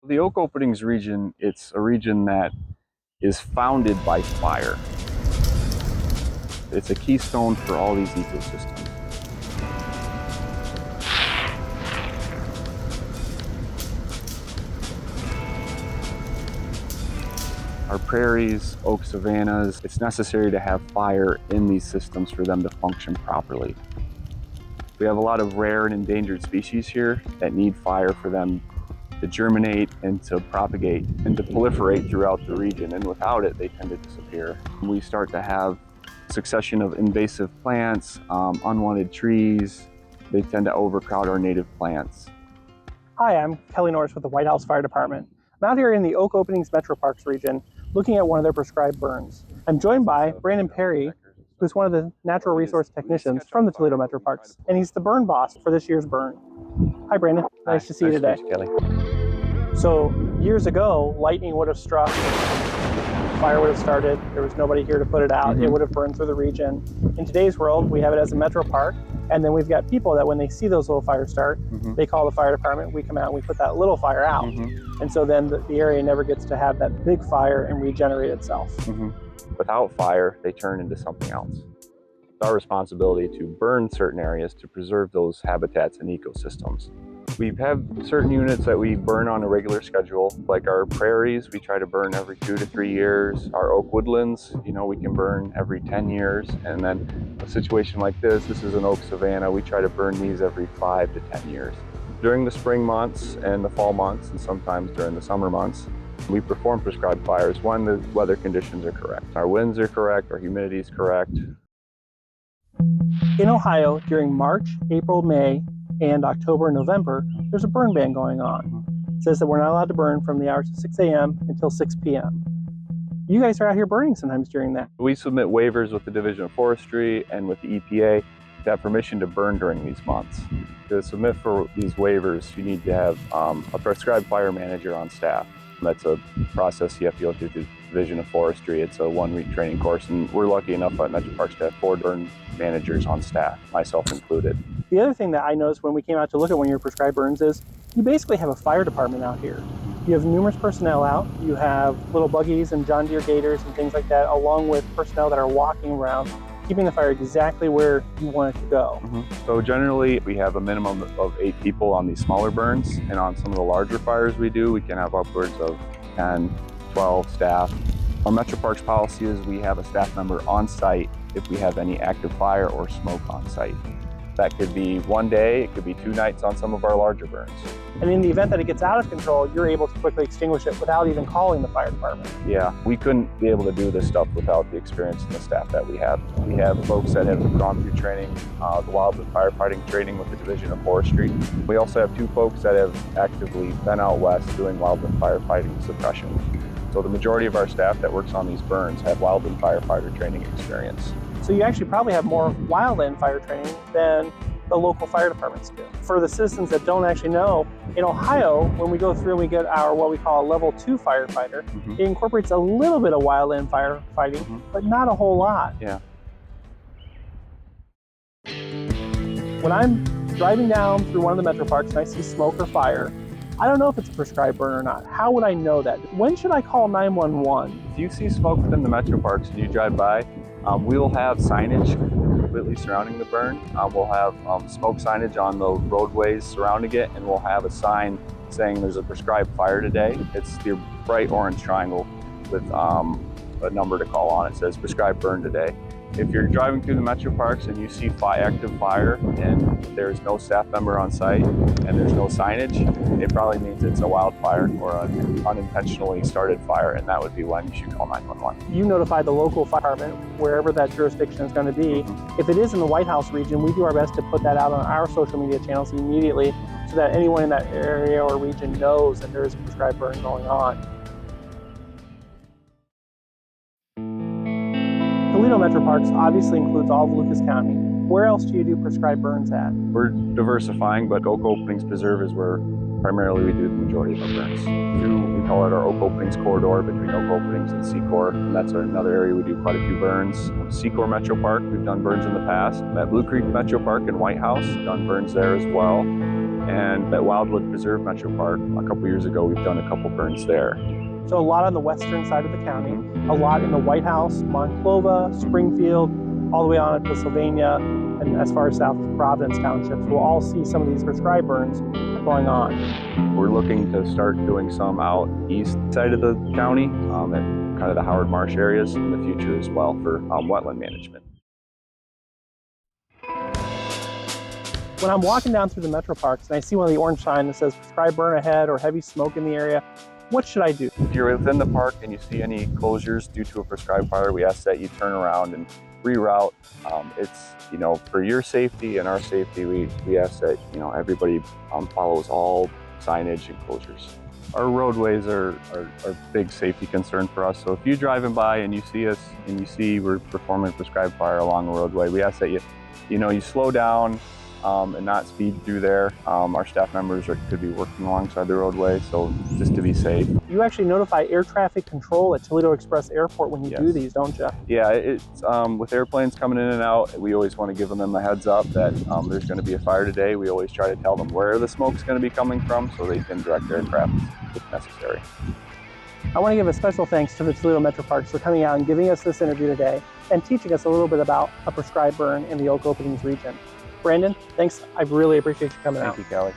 The Oak Openings region, it's a region that is founded by fire. It's a keystone for all these ecosystems. Our prairies, oak savannas, it's necessary to have fire in these systems for them to function properly. We have a lot of rare and endangered species here that need fire for them to germinate and to propagate and to proliferate throughout the region, and without it they tend to disappear. We start to have succession of invasive plants, unwanted trees. They tend to overcrowd our native plants. Hi, I'm Kelly Norris with the White House Fire Department. I'm out here in the Oak Openings MetroParks region looking at one of their prescribed burns. I'm joined by Brandon Perry, who's one of the natural resource technicians from the Toledo MetroParks, and he's the burn boss for this year's burn. Hi Brandon, nice to see you today. Nice to meet you, Kelly. So years ago, lightning would have struck, fire would have started, there was nobody here to put it out, it would have burned through the region. In today's world, we have it as a metro park, and then we've got people that when they see those little fires start, they call the fire department, we come out and we put that little fire out. And so then the area never gets to have that big fire and regenerate itself. Without fire, they turn into something else. It's our responsibility to burn certain areas to preserve those habitats and ecosystems. We have certain units that we burn on a regular schedule, like our prairies, we try to burn every 2 to 3 years. Our oak woodlands, we can burn every 10 years. And then a situation like this is an oak savanna, we try to burn these every 5 to 10 years. During the spring months and the fall months, and sometimes during the summer months, we perform prescribed fires when the weather conditions are correct. Our winds are correct, our humidity is correct. In Ohio, during March, April, May, and October and November, there's a burn ban going on. It says that we're not allowed to burn from the hours of 6 a.m. until 6 p.m. You guys are out here burning sometimes during that. We submit waivers with the Division of Forestry and with the EPA to have permission to burn during these months. To submit for these waivers, you need to have a prescribed fire manager on staff. That's a process you have to go through the Division of Forestry. It's a 1-week training course, and we're lucky enough at MetroParks to have 4 burn managers on staff, myself included. The other thing that I noticed when we came out to look at one of your prescribed burns is you basically have a fire department out here. You have numerous personnel out. You have little buggies and John Deere gators and things like that, along with personnel that are walking around, keeping the fire exactly where you want it to go. So generally, we have a minimum of 8 people on these smaller burns, and on some of the larger fires we do, we can have upwards of 10, 12 staff. Our MetroParks policy is we have a staff member on site if we have any active fire or smoke on site. That could be 1 day, it could be 2 nights on some of our larger burns. And in the event that it gets out of control, you're able to quickly extinguish it without even calling the fire department. Yeah, we couldn't be able to do this stuff without the experience and the staff that we have. We have folks that have gone through training, the wildland firefighting training with the Division of Forestry. We also have 2 folks that have actively been out west doing wildland firefighting suppression. So the majority of our staff that works on these burns have wildland firefighter training experience. So you actually probably have more wildland fire training than the local fire departments do. For the citizens that don't actually know, in Ohio, when we go through and we get our what we call a level 2 firefighter, it incorporates a little bit of wildland firefighting, but not a whole lot. Yeah. When I'm driving down through one of the metro parks and I see smoke or fire, I don't know if it's a prescribed burn or not. How would I know that? When should I call 911? If you see smoke within the MetroParks and you drive by, we'll have signage completely surrounding the burn. We'll have smoke signage on the roadways surrounding it, and we'll have a sign saying there's a prescribed fire today. It's the bright orange triangle with a number to call on. It says prescribed burn today. If you're driving through the MetroParks and you see active fire and there's no staff member on site and there's no signage, it probably means it's a wildfire or an unintentionally started fire, and that would be when you should call 911. You notify the local fire department, wherever that jurisdiction is going to be. If it is in the White House region, we do our best to put that out on our social media channels immediately so that anyone in that area or region knows that there is a prescribed burn going on. Toledo MetroParks obviously includes all of Lucas County. Where else do you do prescribed burns at? We're diversifying, but Oak Openings Preserve is where primarily we do the majority of our burns. We call it our Oak Openings corridor between Oak Openings and Secor, and that's another area we do quite a few burns. Secor Metro Park, we've done burns in the past. At Blue Creek Metro Park in White House, done burns there as well. And at Wildwood Preserve Metro Park, a couple years ago, we've done a couple burns there. So a lot on the western side of the county, a lot in the White House, Monclova, Springfield, all the way on to Sylvania, and as far as south as Providence townships. We'll all see some of these prescribed burns going on. We're looking to start doing some out east side of the county, at kind of the Howard Marsh areas in the future as well for wetland management. When I'm walking down through the Metro Parks and I see one of the orange signs that says prescribed burn ahead or heavy smoke in the area, what should I do? If you're within the park and you see any closures due to a prescribed fire, we ask that you turn around and reroute. It's, for your safety and our safety, we ask that, everybody follows all signage and closures. Our roadways are a big safety concern for us. So if you're driving by and you see us and you see we're performing prescribed fire along the roadway, we ask that you slow down and not speed through there. Our staff members could be working alongside the roadway, so just to be safe. You actually notify air traffic control at Toledo Express Airport when you do these, don't you? Yeah, it's with airplanes coming in and out, we always want to give them a heads up that there's going to be a fire today. We always try to tell them where the smoke's going to be coming from so they can direct their aircraft if necessary. I want to give a special thanks to the Toledo MetroParks for coming out and giving us this interview today and teaching us a little bit about a prescribed burn in the oak openings region. Brandon, thanks. I really appreciate you coming out. Thank you, Kelly.